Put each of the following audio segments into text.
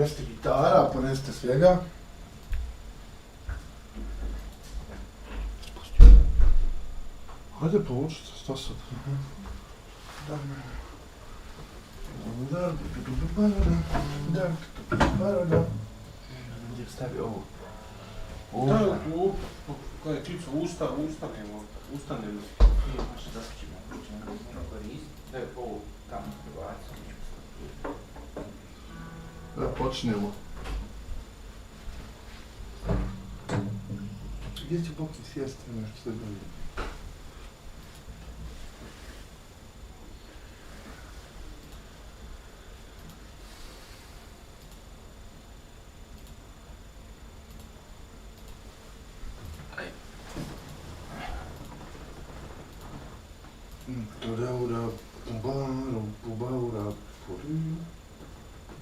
poneste gitara, poneste svega. Hajde povučite, šta sad? Gdje stavi ovo? Da, koja je čica, ustanemo. Možda zaskočimo, ćemo koristiti. Da je ovo tamo prebacimo. Počnemo. Gdje će Boki sjesti nešto sve bolje?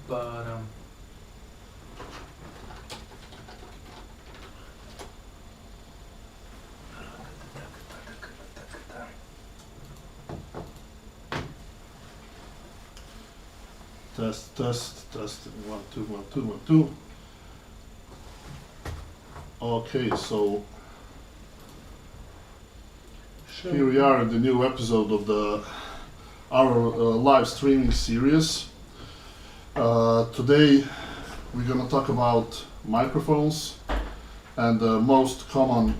Baram. Test, 1, 2, 1, 2, 1, 2. Okay, so here we are in the new episode of our live streaming series. Today we're gonna talk about microphones and the most common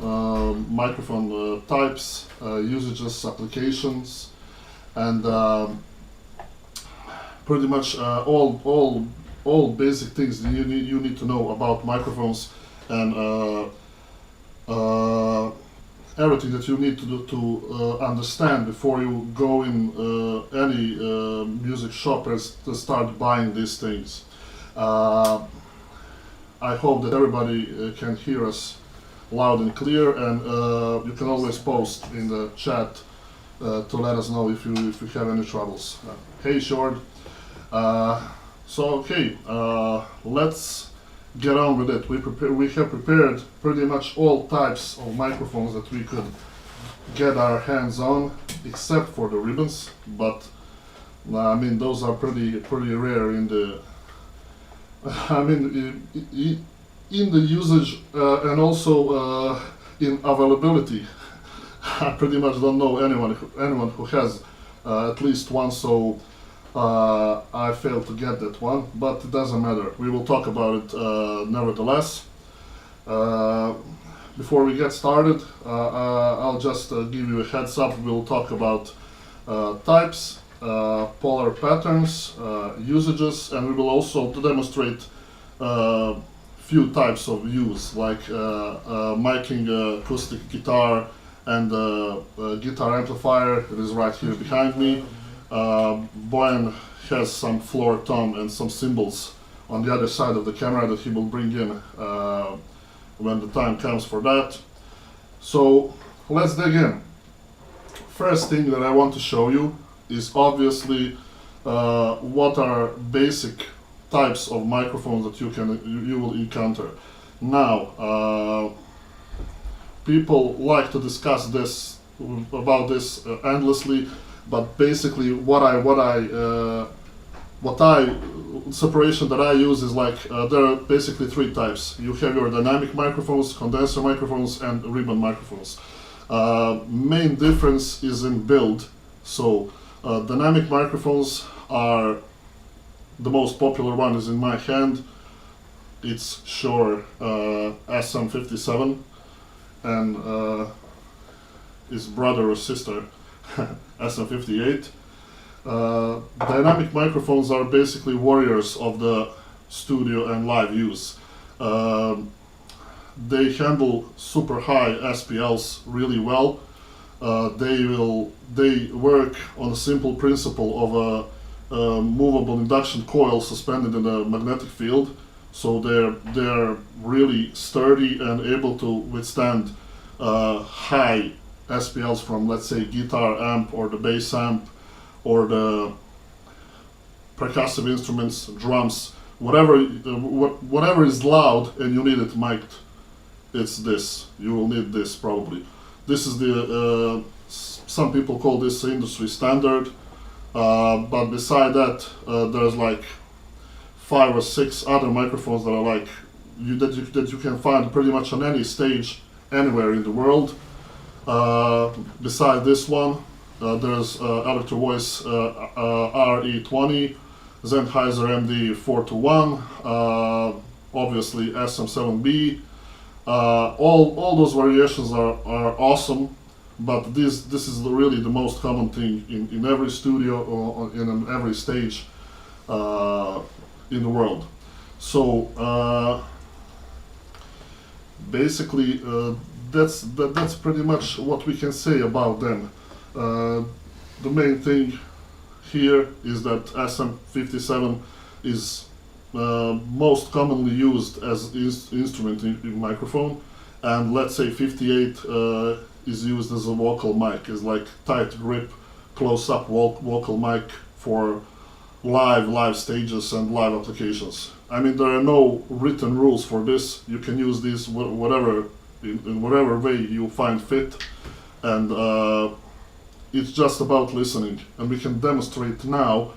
microphone types, usages, applications, and pretty much all basic things that you need to know about microphones, and everything that you need to do to understand before you go in any music shop and start buying these things. I hope that everybody can hear us loud and clear, and you can always post in the chat to let us know if you have any troubles. Hey Short. Let's get on with it. We have prepared pretty much all types of microphones that we could get our hands on, except for the ribbons. But I mean, those are pretty rare in the. I mean, in the usage and also in availability. I pretty much don't know anyone who has at least one. So. I failed to get that one, but it doesn't matter. We will talk about it nevertheless. Before we get started, I'll just give you a heads up. We'll talk about types, polar patterns, usages, and we will also demonstrate few types of use, like miking acoustic guitar and guitar amplifier. It is right here behind me. Boyan has some floor tom and some cymbals on the other side of the camera that he will bring in when the time comes for that. So let's dig in. First thing that I want to show you is obviously what are basic types of microphones that you will encounter. Now, people like to discuss about this endlessly. But basically, separation that I use is like there are basically three types. You have your dynamic microphones, condenser microphones, and ribbon microphones. Main difference is in build. So dynamic microphones are the most popular one is in my hand. It's Shure SM57 and his brother or sister SM58. Dynamic microphones are basically warriors of the studio and live use. They handle super high SPLs really well. They work on a simple principle of a movable induction coil suspended in a magnetic field. So they're really sturdy and able to withstand high SPLs from, let's say, guitar amp or the bass amp or the percussive instruments, drums, whatever is loud and you need it mic'd. It's this. You will need this probably. This is the some people call this industry standard, but beside that there's like 5 or 6 other microphones that are like that you can find pretty much on any stage anywhere in the world. Beside this one, there's Electro Voice RE20, Sennheiser MD421, obviously SM7B. All those variations are awesome, but this is really the most common thing in every studio or in every stage in the world. So basically, that's pretty much what we can say about them. The main thing here is that SM57 is most commonly used as instrument in microphone, and let's say 58 is used as a vocal mic, is like tight grip, close-up vocal mic for live stages and live applications. I mean, there are no written rules for this. You can use this whatever in whatever way you find fit, and it's just about listening. And we can demonstrate now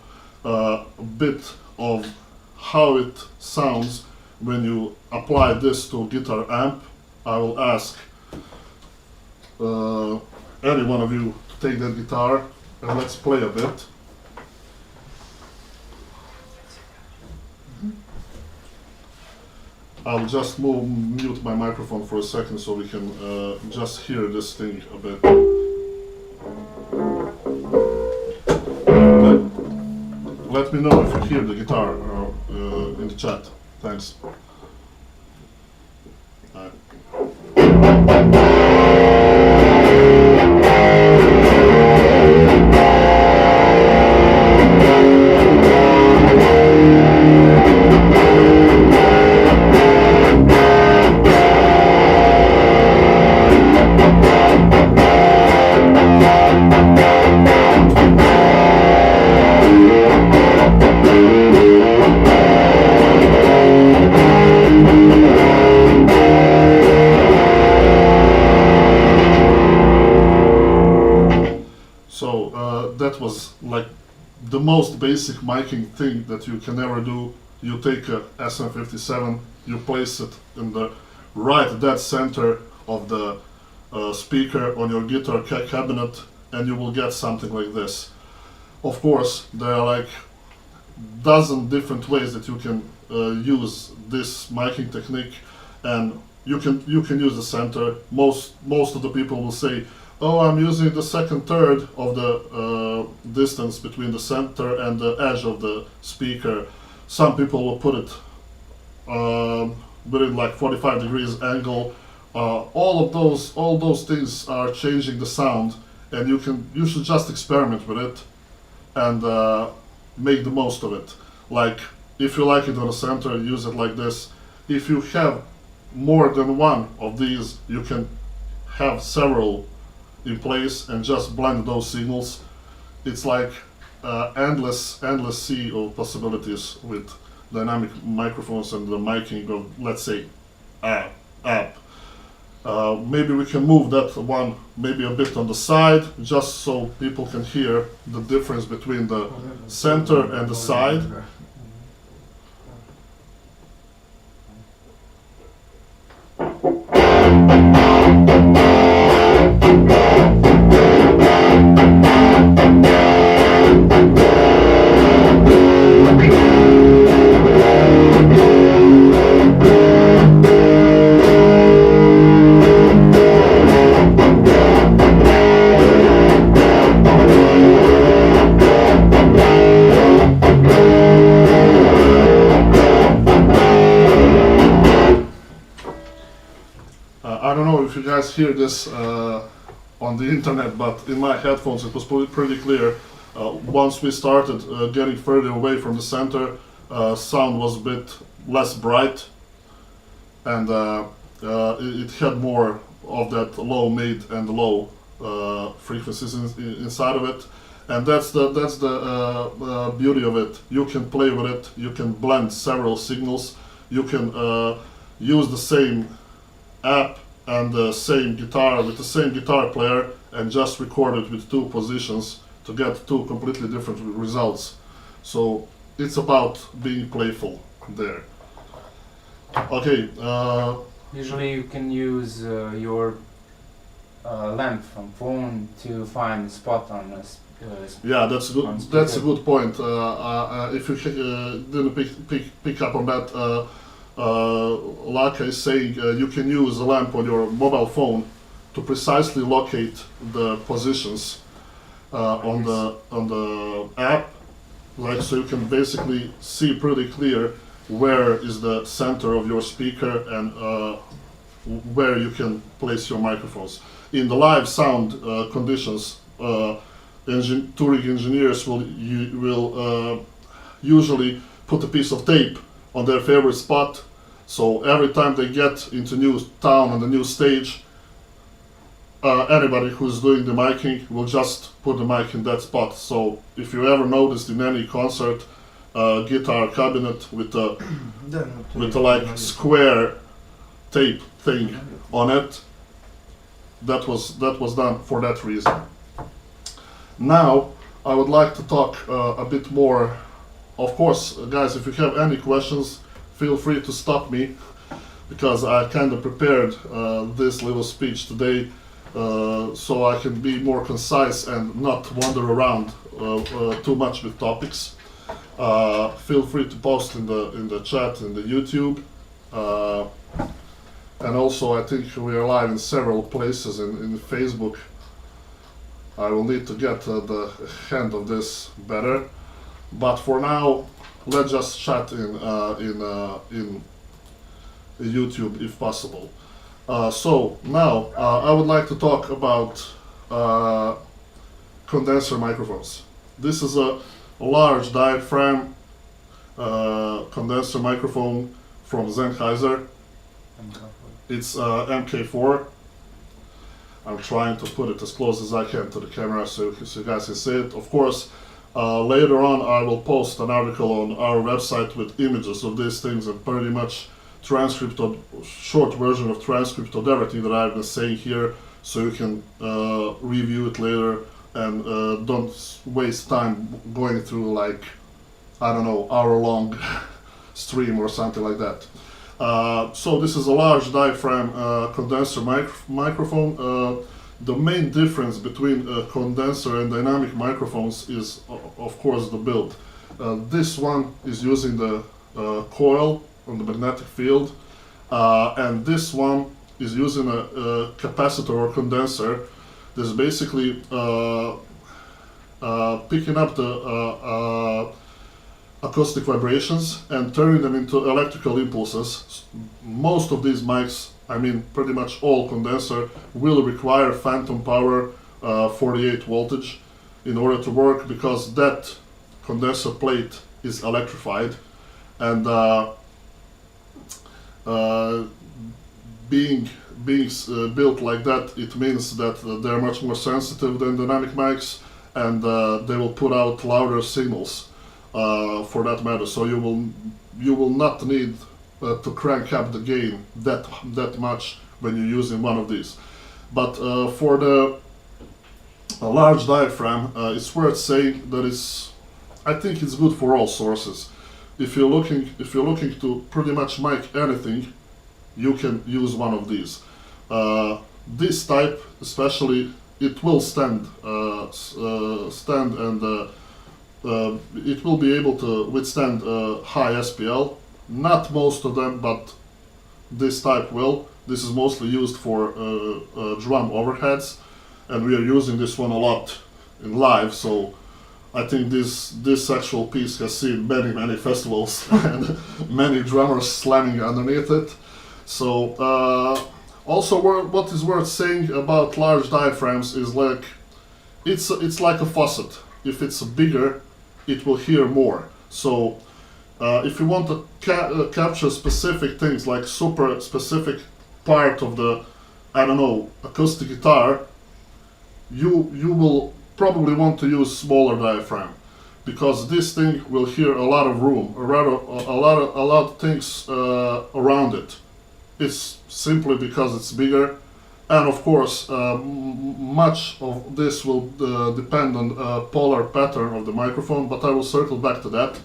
a bit of how it sounds when you apply this to a guitar amp. I will ask any one of you to take that guitar and let's play a bit. I'll just mute my microphone for a second so we can just hear this thing a bit. Okay. Let me know if you hear the guitar in the chat. Thanks. That was like the most basic miking thing that you can ever do. You take a SM57, you place it in the right dead center of the speaker on your guitar cabinet, and you will get something like this. Of course, there are like dozen different ways that you can use this miking technique, and you can use the center. Most of the people will say, oh, I'm using the second third of the distance between the center and the edge of the speaker. Some people will put it within like 45 degrees angle. All those things are changing the sound, and you should just experiment with it and make the most of it. Like, if you like it on the center, use it like this. If you have more than one of these, you can have several in place and just blend those signals. It's like endless sea of possibilities with dynamic microphones and the miking of, let's say, app. Maybe we can move that one maybe a bit on the side, just so people can hear the difference between the center and the side. I don't know if you guys hear this on the internet, but in my headphones it was pretty clear. Once we started getting further away from the center, sound was a bit less bright, and it had more of that low, mid, and low frequencies inside of it. And that's the beauty of it. You can play with it. You can blend several signals. You can use the same app and the same guitar with the same guitar player and just record it with two positions to get two completely different results. So it's about being playful there. Okay. Usually you can use your lamp from phone to find a spot on a Yeah, that's good. on That's a speaker. good point. If you didn't pick up on that, Laka is saying you can use a lamp on your mobile phone to precisely locate the positions on the app, like so you can basically see pretty clear where is the center of your speaker and where you can place your microphones. In the live sound conditions, touring engineers will usually put a piece of tape on their favorite spot. So every time they get into new town on the new stage, anybody who's doing the miking will just put the mic in that spot. So if you ever noticed in any concert, guitar cabinet with a like square tape thing on it, that was done for that reason. Now I would like to talk a bit more. Of course, guys, if you have any questions, feel free to stop me, because I kind of prepared this little speech today so I can be more concise and not wander around too much with topics. Feel free to post in the chat in the YouTube, and also I think we are live in several places in Facebook. I will need to get the hand of this better, but for now, let's just chat in YouTube if possible. So now I would like to talk about condenser microphones. This is a large diaphragm condenser microphone from Sennheiser. It's MK4. I'm trying to put it as close as I can to the camera so you guys can see it. Of course, later on I will post an article on our website with images of these things and pretty much short version of transcript of everything that I've been saying here, so you can review it later and don't waste time going through like, I don't know, hour-long stream or something like that. So this is a large diaphragm condenser microphone. The main difference between condenser and dynamic microphones is, of course, the build. This one is using the coil on the magnetic field, and this one is using a capacitor or condenser. This is basically picking up the acoustic vibrations and turning them into electrical impulses. Most of these mics, I mean pretty much all condenser, will require phantom power 48 voltage in order to work, because that condenser plate is electrified, and being built like that, it means that they're much more sensitive than dynamic mics, and they will put out louder signals. For that matter, so you will not need to crank up the gain that much when you're using one of these. But for the large diaphragm, it's worth saying that I think it's good for all sources. If you're looking to pretty much mic anything, you can use one of these. This type, especially, it will stand and it will be able to withstand high SPL. Not most of them, but this type will. This is mostly used for drum overheads, and we are using this one a lot in live, so I think this actual piece has seen many festivals and many drummers slamming underneath it. So also what is worth saying about large diaphragms is like it's like a faucet. If it's bigger, it will hear more. So if you want to capture specific things, like super specific part of the, I don't know, acoustic guitar, you will probably want to use smaller diaphragm, because this thing will hear a lot of room, or rather a lot of things around it. It's simply because it's bigger. And of course, much of this will depend on the polar pattern of the microphone, but I will circle back to that.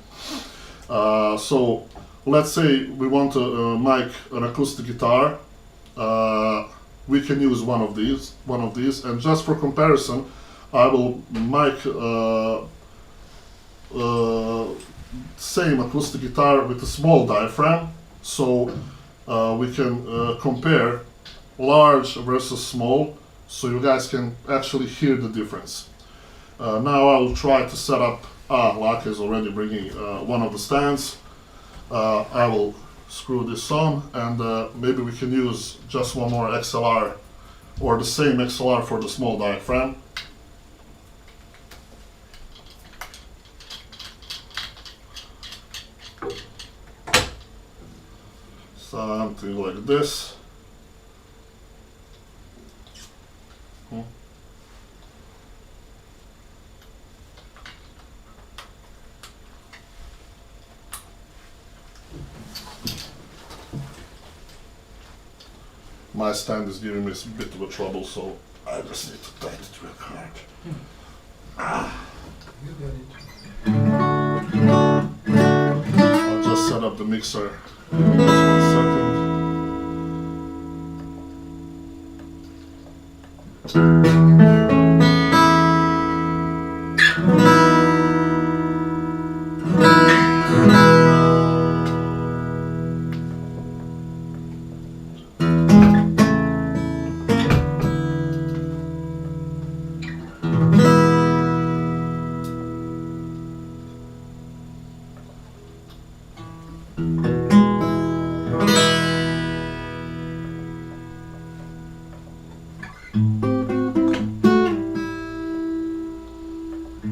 So let's say we want to mic an acoustic guitar. We can use one of these, and just for comparison, I will mic same acoustic guitar with a small diaphragm, so we can compare large versus small, so you guys can actually hear the difference. Now I will try to set up. Laka is already bringing one of the stands. I will screw this on, and maybe we can use just one more XLR, or the same XLR for the small diaphragm. Something like this. My stand is giving me a bit of a trouble, so I just need to tighten it real hard. You got it. I'll just set up the mixer. Just 1 second.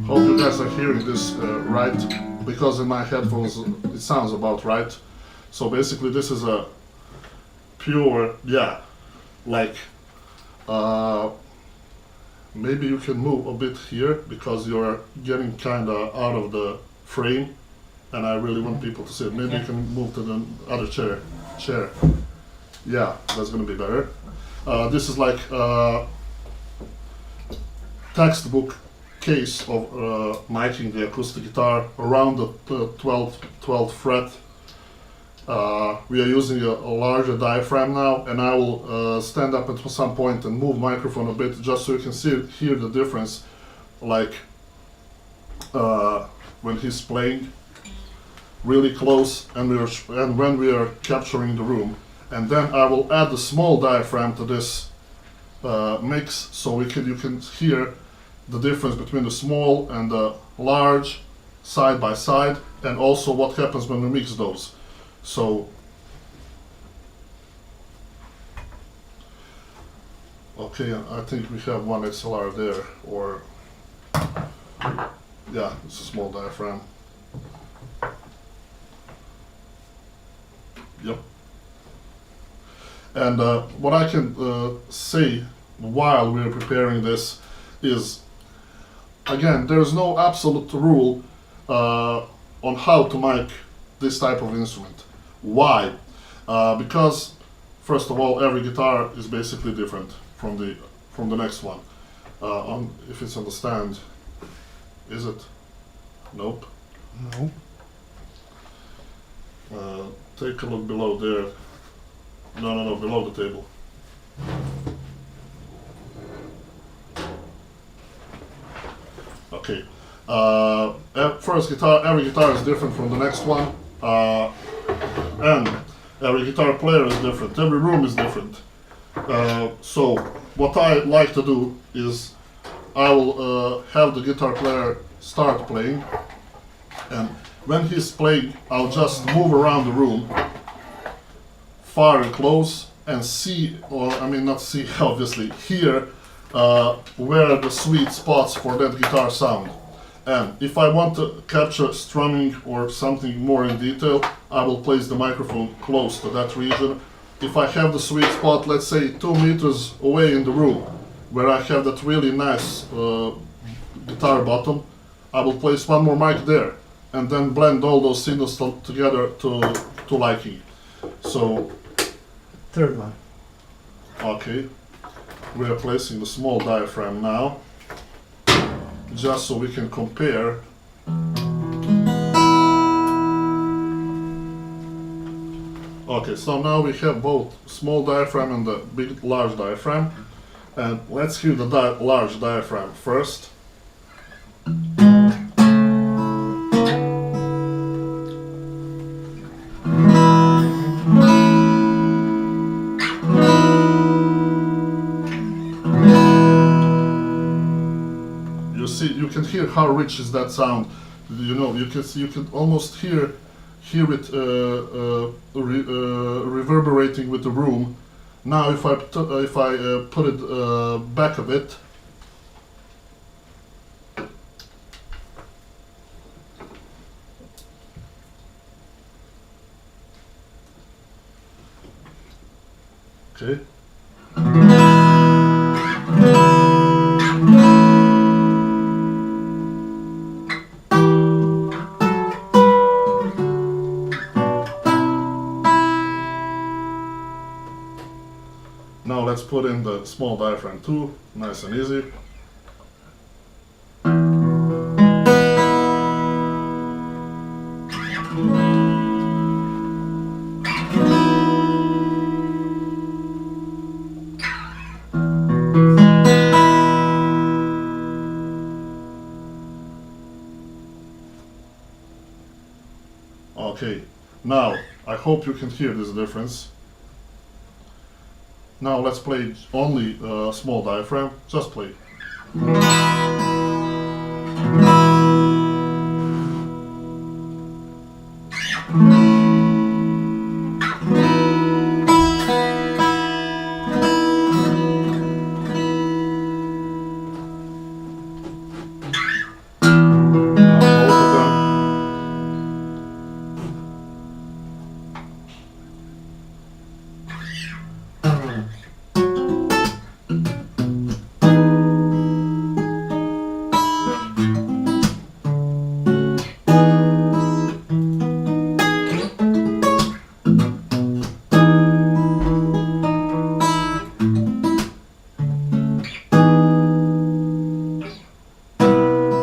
Hope you guys are hearing this right, because in my headphones it sounds about right. So basically this is a pure, like, maybe you can move a bit here because you're getting kind of out of the frame, and I really want people to see it. Maybe you can move to the other chair. Yeah, that's gonna be better. This is like textbook case of miking the acoustic guitar around the 12th fret. We are using a larger diaphragm now, and I will stand up at some point and move microphone a bit just so you can hear the difference, like when he's playing really close and when we are capturing the room. And then I will add a small diaphragm to this mix, so you can hear the difference between the small and the large side by side, and also what happens when we mix those. So, okay, I think we have one XLR there, or, yeah, it's a small diaphragm. Yep. And what I can say while we're preparing this is, again, there's no absolute rule on how to mic this type of instrument. Why? Because first of all, every guitar is basically different from the next one. If it's on the stand, is it? Nope. No. Take a look below there. No, below the table. Okay. First guitar, every guitar is different from the next one, and every guitar player is different. Every room is different. So what I like to do is I will have the guitar player start playing, and when he's playing, I'll just move around the room, far and close, and see, or I mean not see, obviously, hear where the sweet spots for that guitar sound. And if I want to capture strumming or something more in detail, I will place the microphone close to that region. If I have the sweet spot, let's say 2 meters away in the room, where I have that really nice guitar bottom, I will place one more mic there, and then blend all those signals together to liking. So, Third one. okay, we are placing the small diaphragm now, just so we can compare Okay, so now we have both small diaphragm and the big, large diaphragm. And let's hear the large diaphragm first. You see, you can hear how rich is that sound. You know, you can almost hear it reverberating with the room. Now, if I put it back a bit, okay. Now let's put in the small diaphragm too, nice and easy. Okay, now I hope you can hear this difference. Now let's play only small diaphragm, just play.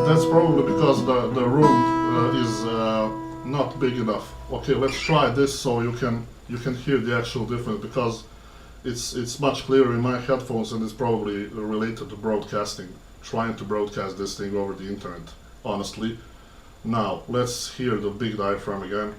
That's probably because the room is not big enough. Okay, let's try this so you can hear the actual difference, because it's much clearer in my headphones, and it's probably related to broadcasting, trying to broadcast this thing over the internet, honestly. Now let's hear the big diaphragm again.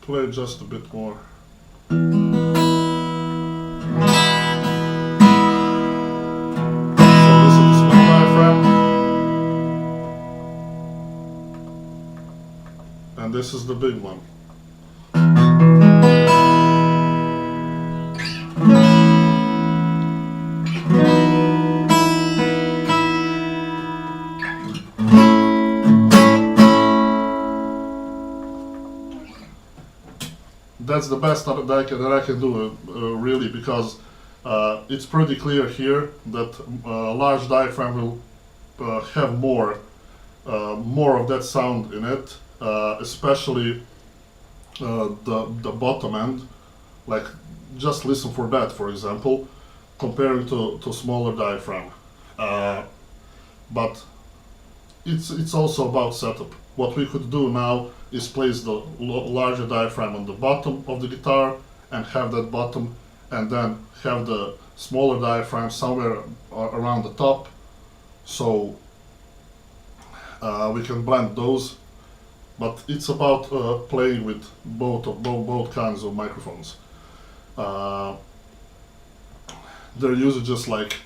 Play just a bit more. So this is the small diaphragm, and this is the big one. That's the best that I can do, really, because it's pretty clear here that large diaphragm will have more of that sound in it, especially the bottom end. Like, just listen for that, for example, comparing to smaller diaphragm. But it's also about setup. What we could do now is place the larger diaphragm on the bottom of the guitar and have that bottom, and then have the smaller diaphragm somewhere around the top, so we can blend those. But it's about playing with both kinds of microphones. Their usages, like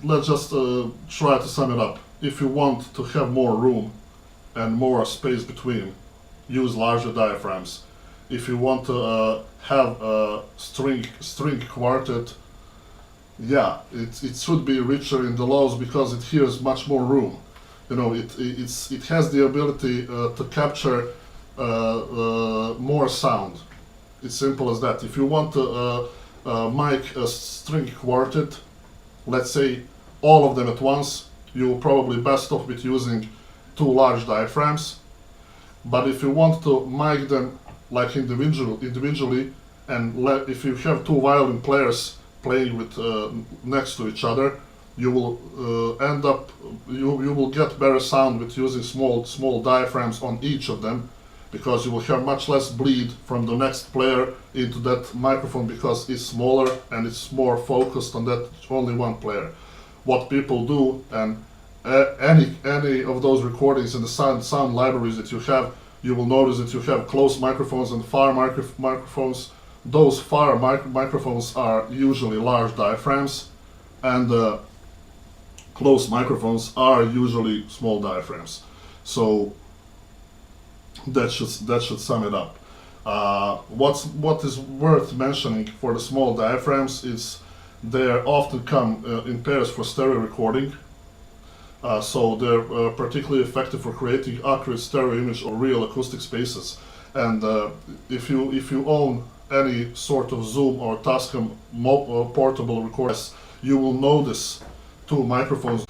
let's just try to sum it up. If you want to have more room and more space between, use larger diaphragms. If you want to have a string quartet, yeah, it should be richer in the lows because it has much more room. You know, it has the ability to capture more sound. It's simple as that. If you want to mic a string quartet, let's say all of them at once, you'll probably best off with using 2 large diaphragms. But if you want to mic them like individually, and if you have 2 violin players playing with next to each other, you will you will get better sound with using small diaphragms on each of them, because you will have much less bleed from the next player into that microphone because it's smaller and it's more focused on that only one player. What people do, and any of those recordings in the sound libraries that you have, you will notice that you have close microphones and far microphones. Those far microphones are usually large diaphragms, and close microphones are usually small diaphragms. So that should sum it up. What is worth mentioning for the small diaphragms is they often come in pairs for stereo recording. So they're particularly effective for creating accurate stereo image or real acoustic spaces. And if you own any sort of Zoom or Tascam portable recorders, you will notice 2 microphones